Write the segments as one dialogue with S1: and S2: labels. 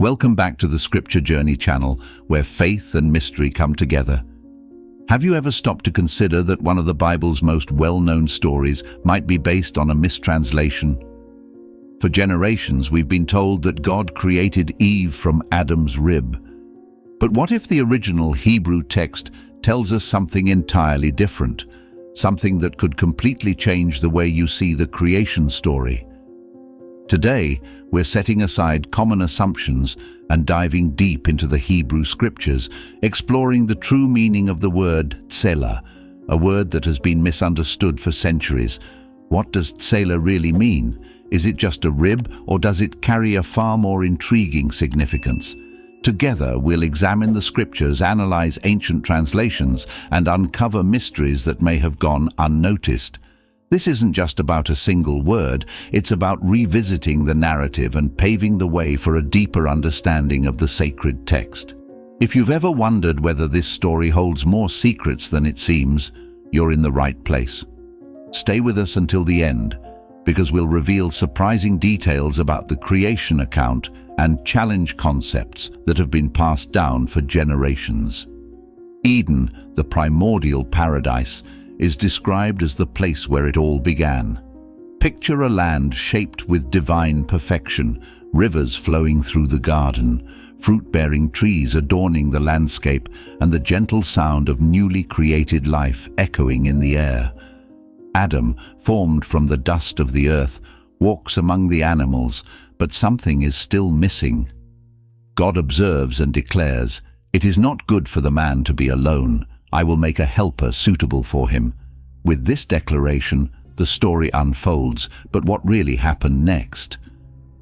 S1: Welcome back to the Scripture Journey channel, where faith and mystery come together. Have you ever stopped to consider that one of the Bible's most well-known stories might be based on a mistranslation? For generations, we've been told that God created Eve from Adam's rib. But what if the original Hebrew text tells us something entirely different, something that could completely change the way you see the creation story? Today, we're setting aside common assumptions and diving deep into the Hebrew scriptures, exploring the true meaning of the word tselah, a word that has been misunderstood for centuries. What does tselah really mean? Is it just a rib, or does it carry a far more intriguing significance? Together, we'll examine the scriptures, analyze ancient translations, and uncover mysteries that may have gone unnoticed. This isn't just about a single word, it's about revisiting the narrative and paving the way for a deeper understanding of the sacred text. If you've ever wondered whether this story holds more secrets than it seems, you're in the right place. Stay with us until the end, because we'll reveal surprising details about the creation account and challenge concepts that have been passed down for generations. Eden, the primordial paradise, is described as the place where it all began. Picture a land shaped with divine perfection, rivers flowing through the garden, fruit-bearing trees adorning the landscape, and the gentle sound of newly created life echoing in the air. Adam, formed from the dust of the earth, walks among the animals, but something is still missing. God observes and declares, "It is not good for the man to be alone. I will make a helper suitable for him." With this declaration, the story unfolds, but what really happened next?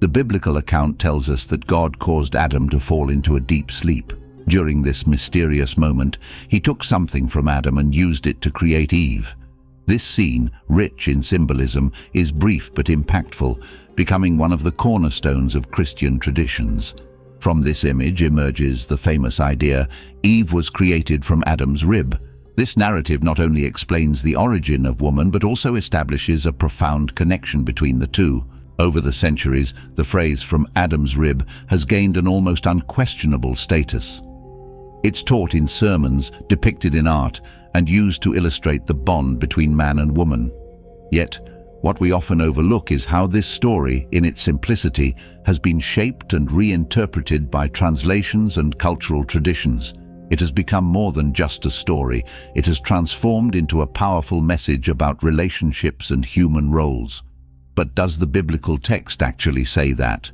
S1: The biblical account tells us that God caused Adam to fall into a deep sleep. During this mysterious moment, he took something from Adam and used it to create Eve. This scene, rich in symbolism, is brief but impactful, becoming one of the cornerstones of Christian traditions. From this image emerges the famous idea, Eve was created from Adam's rib. This narrative not only explains the origin of woman, but also establishes a profound connection between the two. Over the centuries, the phrase "from Adam's rib" has gained an almost unquestionable status. It's taught in sermons, depicted in art, and used to illustrate the bond between man and woman. Yet, what we often overlook is how this story, in its simplicity, has been shaped and reinterpreted by translations and cultural traditions. It has become more than just a story. It has transformed into a powerful message about relationships and human roles. But does the biblical text actually say that?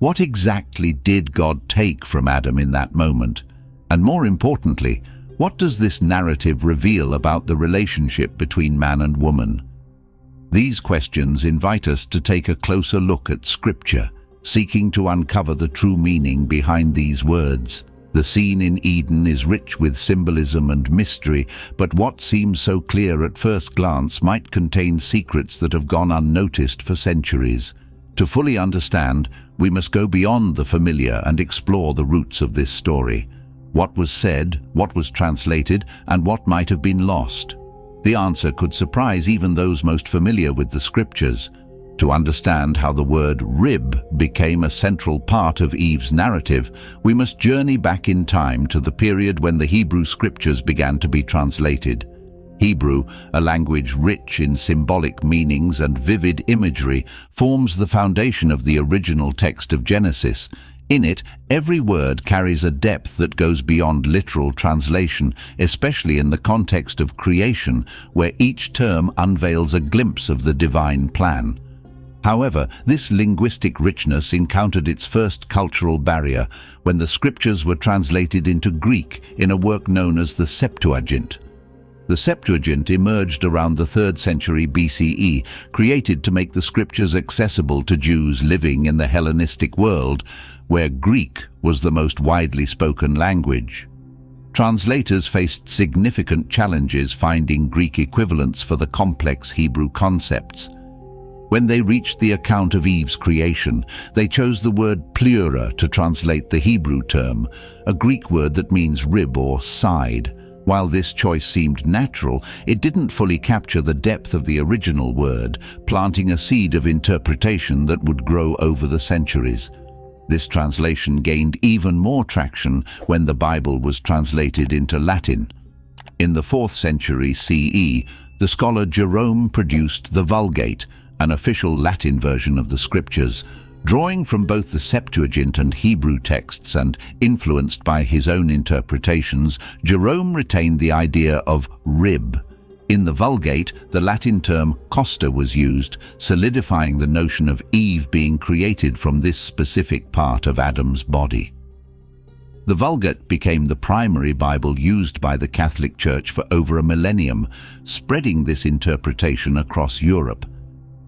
S1: What exactly did God take from Adam in that moment? And more importantly, what does this narrative reveal about the relationship between man and woman? These questions invite us to take a closer look at Scripture, seeking to uncover the true meaning behind these words. The scene in Eden is rich with symbolism and mystery, but what seems so clear at first glance might contain secrets that have gone unnoticed for centuries. To fully understand, we must go beyond the familiar and explore the roots of this story. What was said, what was translated, and what might have been lost? The answer could surprise even those most familiar with the scriptures. To understand how the word rib became a central part of Eve's narrative, we must journey back in time to the period when the Hebrew scriptures began to be translated. Hebrew, a language rich in symbolic meanings and vivid imagery, forms the foundation of the original text of Genesis. In it, every word carries a depth that goes beyond literal translation, especially in the context of creation, where each term unveils a glimpse of the divine plan. However, this linguistic richness encountered its first cultural barrier when the scriptures were translated into Greek in a work known as the Septuagint. The Septuagint emerged around the 3rd century BCE, created to make the scriptures accessible to Jews living in the Hellenistic world, where Greek was the most widely spoken language. Translators faced significant challenges finding Greek equivalents for the complex Hebrew concepts. When they reached the account of Eve's creation, they chose the word pleura to translate the Hebrew term, a Greek word that means rib or side. While this choice seemed natural, it didn't fully capture the depth of the original word, planting a seed of interpretation that would grow over the centuries. This translation gained even more traction when the Bible was translated into Latin. In the 4th century CE, the scholar Jerome produced the Vulgate, an official Latin version of the Scriptures. Drawing from both the Septuagint and Hebrew texts and influenced by his own interpretations, Jerome retained the idea of rib. In the Vulgate, the Latin term costa was used, solidifying the notion of Eve being created from this specific part of Adam's body. The Vulgate became the primary Bible used by the Catholic Church for over a millennium, spreading this interpretation across Europe.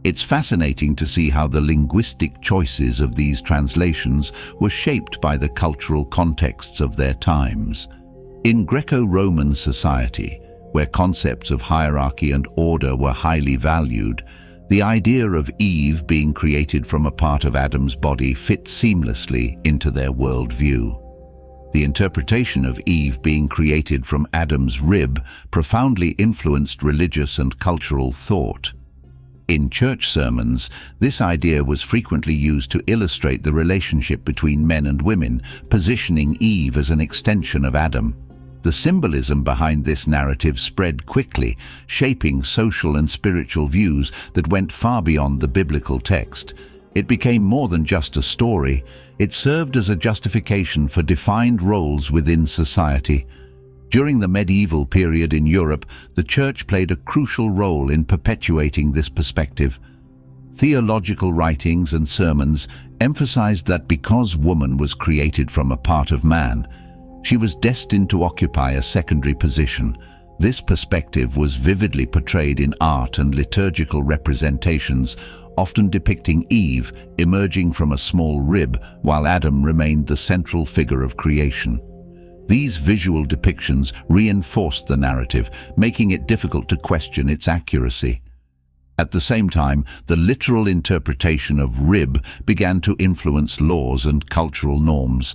S1: It's fascinating to see how the linguistic choices of these translations were shaped by the cultural contexts of their times. In Greco-Roman society, where concepts of hierarchy and order were highly valued, the idea of Eve being created from a part of Adam's body fit seamlessly into their worldview. The interpretation of Eve being created from Adam's rib profoundly influenced religious and cultural thought. In church sermons, this idea was frequently used to illustrate the relationship between men and women, positioning Eve as an extension of Adam. The symbolism behind this narrative spread quickly, shaping social and spiritual views that went far beyond the biblical text. It became more than just a story. It served as a justification for defined roles within society. During the medieval period in Europe, the Church played a crucial role in perpetuating this perspective. Theological writings and sermons emphasized that because woman was created from a part of man, she was destined to occupy a secondary position. This perspective was vividly portrayed in art and liturgical representations, often depicting Eve emerging from a small rib while Adam remained the central figure of creation. These visual depictions reinforced the narrative, making it difficult to question its accuracy. At the same time, the literal interpretation of rib began to influence laws and cultural norms.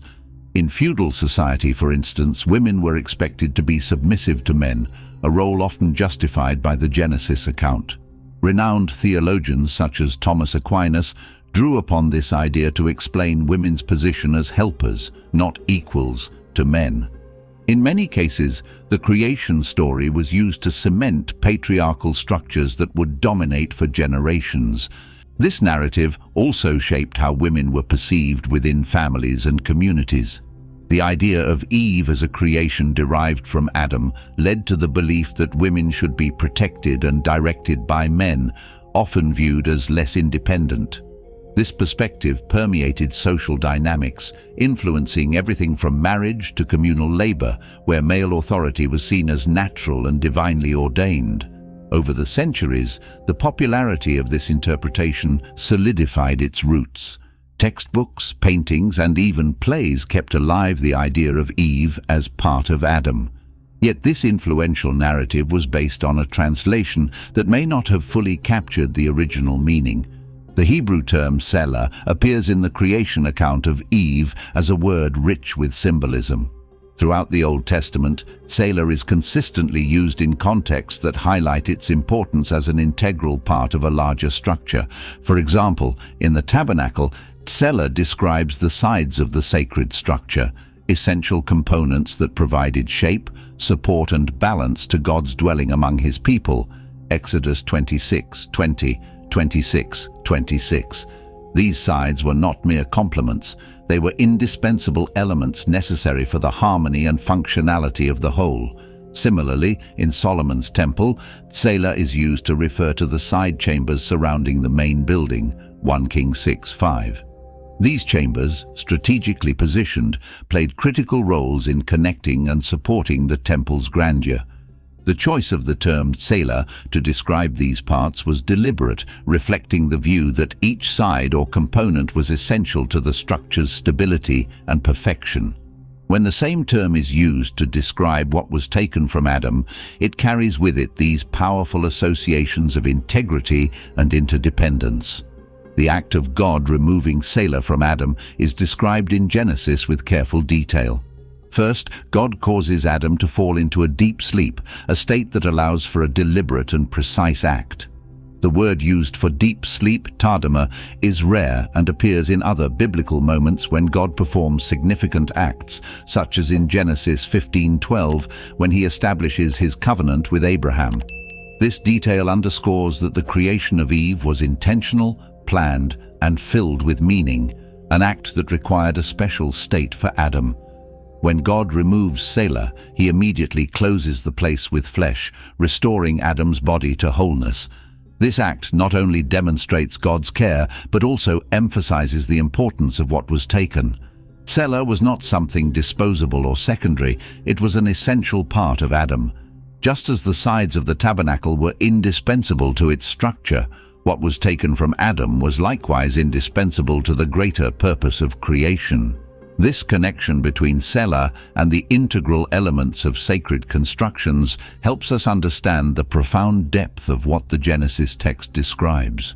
S1: In feudal society, for instance, women were expected to be submissive to men, a role often justified by the Genesis account. Renowned theologians such as Thomas Aquinas drew upon this idea to explain women's position as helpers, not equals, to men. In many cases, the creation story was used to cement patriarchal structures that would dominate for generations. This narrative also shaped how women were perceived within families and communities. The idea of Eve as a creation derived from Adam led to the belief that women should be protected and directed by men, often viewed as less independent. This perspective permeated social dynamics, influencing everything from marriage to communal labor, where male authority was seen as natural and divinely ordained. Over the centuries, the popularity of this interpretation solidified its roots. Textbooks, paintings, and even plays kept alive the idea of Eve as part of Adam. Yet this influential narrative was based on a translation that may not have fully captured the original meaning. The Hebrew term Selah appears in the creation account of Eve as a word rich with symbolism. Throughout the Old Testament, Selah is consistently used in contexts that highlight its importance as an integral part of a larger structure. For example, in the tabernacle, Selah describes the sides of the sacred structure, essential components that provided shape, support, and balance to God's dwelling among his people. Exodus 26:20, 26:26. These sides were not mere complements. They were indispensable elements necessary for the harmony and functionality of the whole. Similarly, in Solomon's temple, Selah is used to refer to the side chambers surrounding the main building, 1 Kings 6:5. These chambers, strategically positioned, played critical roles in connecting and supporting the temple's grandeur. The choice of the term Selah to describe these parts was deliberate, reflecting the view that each side or component was essential to the structure's stability and perfection. When the same term is used to describe what was taken from Adam, it carries with it these powerful associations of integrity and interdependence. The act of God removing Selah from Adam is described in Genesis with careful detail. First, God causes Adam to fall into a deep sleep, a state that allows for a deliberate and precise act. The word used for deep sleep, tardama, is rare and appears in other biblical moments when God performs significant acts, such as in Genesis 15:12, when he establishes his covenant with Abraham. This detail underscores that the creation of Eve was intentional, planned, and filled with meaning, an act that required a special state for Adam. When God removes Selah, he immediately closes the place with flesh, restoring Adam's body to wholeness. This act not only demonstrates God's care, but also emphasizes the importance of what was taken. Selah was not something disposable or secondary, it was an essential part of Adam. Just as the sides of the tabernacle were indispensable to its structure, what was taken from Adam was likewise indispensable to the greater purpose of creation. This connection between Selah and the integral elements of sacred constructions helps us understand the profound depth of what the Genesis text describes.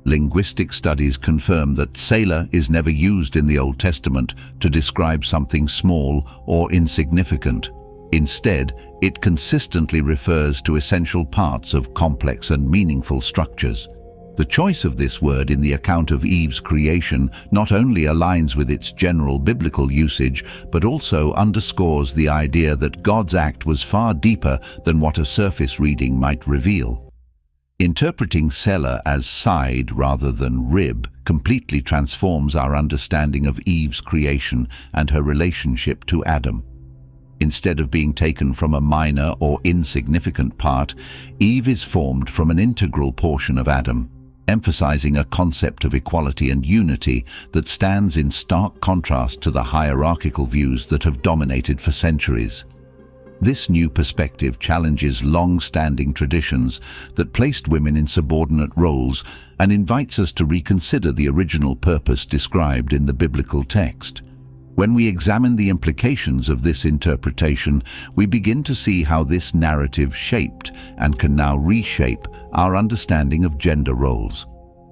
S1: Linguistic studies confirm that Selah is never used in the Old Testament to describe something small or insignificant. Instead, it consistently refers to essential parts of complex and meaningful structures. The choice of this word in the account of Eve's creation not only aligns with its general biblical usage, but also underscores the idea that God's act was far deeper than what a surface reading might reveal. Interpreting Selah as side rather than rib completely transforms our understanding of Eve's creation and her relationship to Adam. Instead of being taken from a minor or insignificant part, Eve is formed from an integral portion of Adam, emphasizing a concept of equality and unity that stands in stark contrast to the hierarchical views that have dominated for centuries. This new perspective challenges long-standing traditions that placed women in subordinate roles and invites us to reconsider the original purpose described in the biblical text. When we examine the implications of this interpretation, we begin to see how this narrative shaped and can now reshape our understanding of gender roles.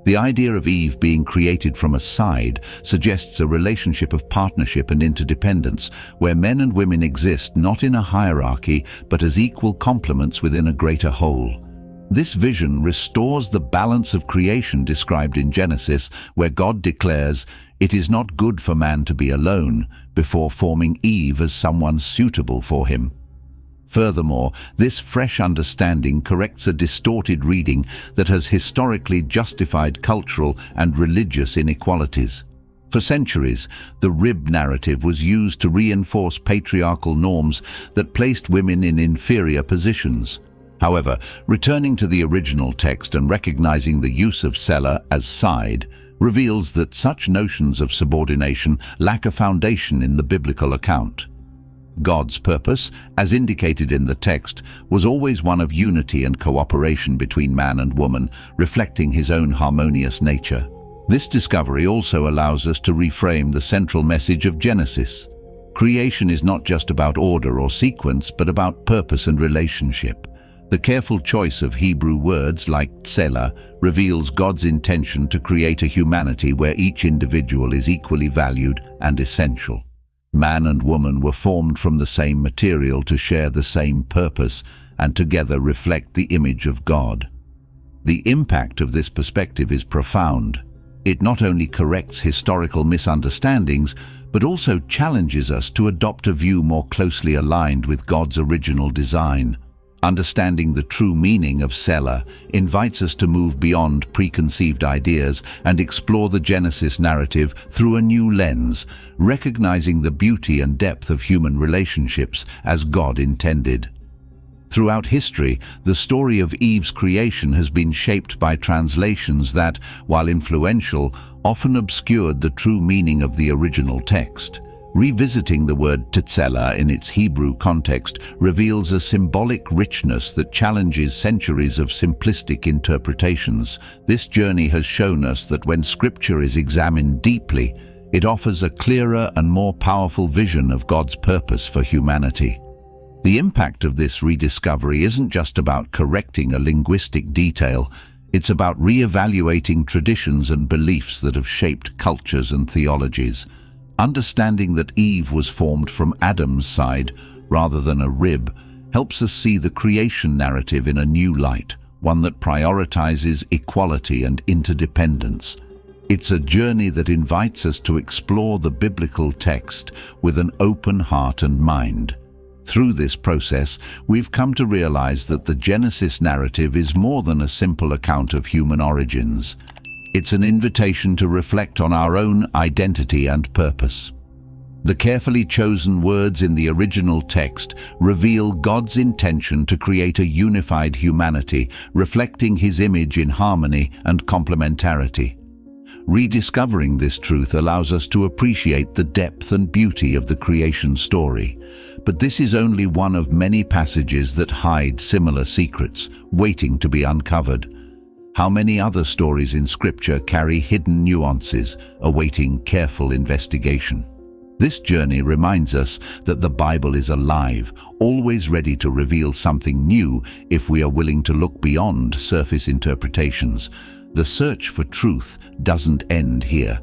S1: The idea of Eve being created from a side suggests a relationship of partnership and interdependence, where men and women exist not in a hierarchy but as equal complements within a greater whole. This vision restores the balance of creation described in Genesis, where God declares, "It is not good for man to be alone," before forming Eve as someone suitable for him. Furthermore, this fresh understanding corrects a distorted reading that has historically justified cultural and religious inequalities. For centuries, the rib narrative was used to reinforce patriarchal norms that placed women in inferior positions. However, returning to the original text and recognizing the use of Selah as side reveals that such notions of subordination lack a foundation in the biblical account. God's purpose, as indicated in the text, was always one of unity and cooperation between man and woman, reflecting his own harmonious nature. This discovery also allows us to reframe the central message of Genesis. Creation is not just about order or sequence, but about purpose and relationship. The careful choice of Hebrew words like Selah reveals God's intention to create a humanity where each individual is equally valued and essential. Man and woman were formed from the same material to share the same purpose and together reflect the image of God. The impact of this perspective is profound. It not only corrects historical misunderstandings, but also challenges us to adopt a view more closely aligned with God's original design. Understanding the true meaning of Selah invites us to move beyond preconceived ideas and explore the Genesis narrative through a new lens, recognizing the beauty and depth of human relationships as God intended. Throughout history, the story of Eve's creation has been shaped by translations that, while influential, often obscured the true meaning of the original text. Revisiting the word Tselah in its Hebrew context reveals a symbolic richness that challenges centuries of simplistic interpretations. This journey has shown us that when Scripture is examined deeply, it offers a clearer and more powerful vision of God's purpose for humanity. The impact of this rediscovery isn't just about correcting a linguistic detail, it's about re-evaluating traditions and beliefs that have shaped cultures and theologies. Understanding that Eve was formed from Adam's side rather than a rib helps us see the creation narrative in a new light, one that prioritizes equality and interdependence. It's a journey that invites us to explore the biblical text with an open heart and mind. Through this process, we've come to realize that the Genesis narrative is more than a simple account of human origins. It's an invitation to reflect on our own identity and purpose. The carefully chosen words in the original text reveal God's intention to create a unified humanity, reflecting His image in harmony and complementarity. Rediscovering this truth allows us to appreciate the depth and beauty of the creation story. But this is only one of many passages that hide similar secrets, waiting to be uncovered. How many other stories in Scripture carry hidden nuances, awaiting careful investigation? This journey reminds us that the Bible is alive, always ready to reveal something new if we are willing to look beyond surface interpretations. The search for truth doesn't end here.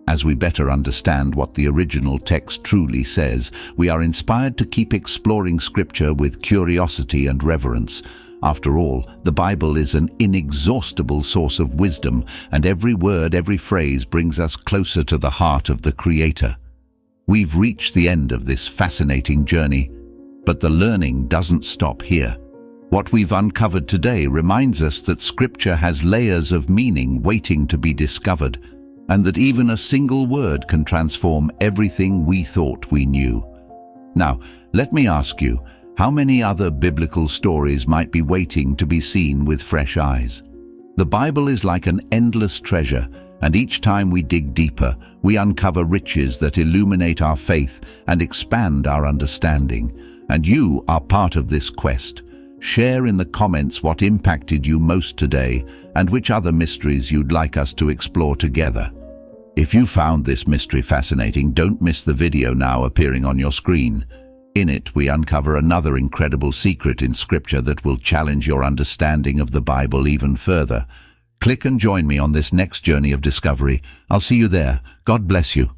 S1: As we better understand what the original text truly says, we are inspired to keep exploring Scripture with curiosity and reverence. After all, the Bible is an inexhaustible source of wisdom, and every word, every phrase brings us closer to the heart of the Creator. We've reached the end of this fascinating journey, but the learning doesn't stop here. What we've uncovered today reminds us that Scripture has layers of meaning waiting to be discovered, and that even a single word can transform everything we thought we knew. Now, let me ask you, how many other biblical stories might be waiting to be seen with fresh eyes? The Bible is like an endless treasure, and each time we dig deeper, we uncover riches that illuminate our faith and expand our understanding. And you are part of this quest. Share in the comments what impacted you most today and which other mysteries you'd like us to explore together. If you found this mystery fascinating, don't miss the video now appearing on your screen. In it, we uncover another incredible secret in Scripture that will challenge your understanding of the Bible even further. Click and join me on this next journey of discovery. I'll see you there. God bless you.